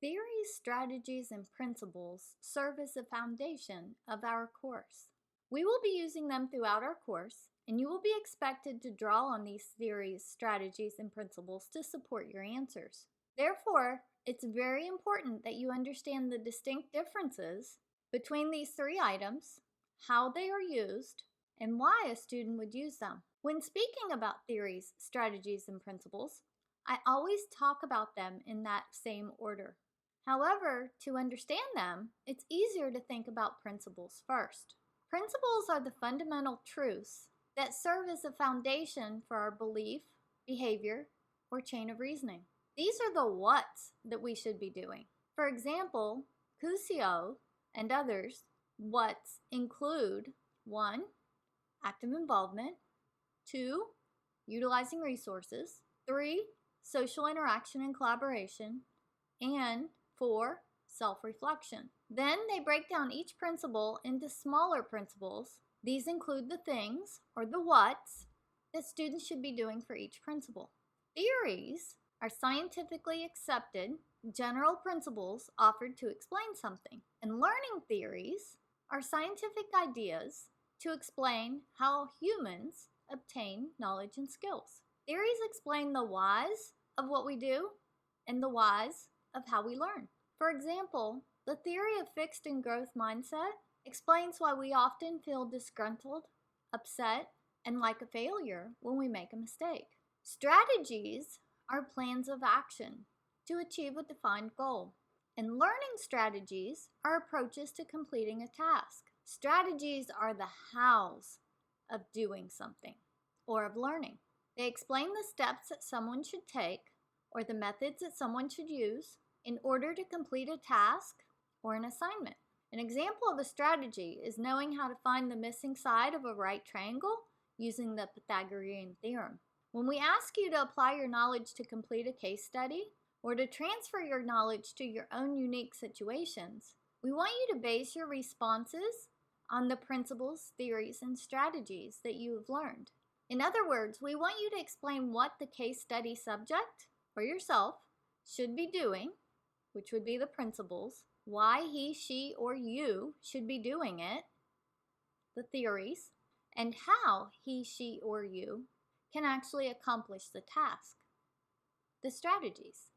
Theories, strategies, and principles serve as the foundation of our course. We will be using them throughout our course, and you will be expected to draw on these theories, strategies, and principles to support your answers. Therefore, it's very important that you understand the distinct differences between these three items, how they are used, and why a student would use them. When speaking about theories, strategies, and principles, I always talk about them in that same order. However, to understand them, it's easier to think about principles first. Principles are the fundamental truths that serve as a foundation for our belief, behavior, or chain of reasoning. These are the whats that we should be doing. For example, Cusio and others' whats include 1. Active involvement, 2. Utilizing resources, 3. Social interaction and collaboration, and 4. Self-reflection. Then they break down each principle into smaller principles. These include the things, or the whats, that students should be doing for each principle. Theories are scientifically accepted general principles offered to explain something. And learning theories are scientific ideas to explain how humans obtain knowledge and skills. Theories explain the whys of what we do and the whys of how we learn. For example, the theory of fixed and growth mindset explains why we often feel disgruntled, upset, and like a failure when we make a mistake. Strategies are plans of action to achieve a defined goal. And learning strategies are approaches to completing a task. Strategies are the hows of doing something or of learning. They explain the steps that someone should take or the methods that someone should use in order to complete a task or an assignment. An example of a strategy is knowing how to find the missing side of a right triangle using the Pythagorean theorem. When we ask you to apply your knowledge to complete a case study or to transfer your knowledge to your own unique situations, we want you to base your responses on the principles, theories, and strategies that you have learned. In other words, we want you to explain what the case study subject, or yourself, should be doing, which would be the principles, why he, she, or you should be doing it, the theories, and how he, she, or you can actually accomplish the task, the strategies.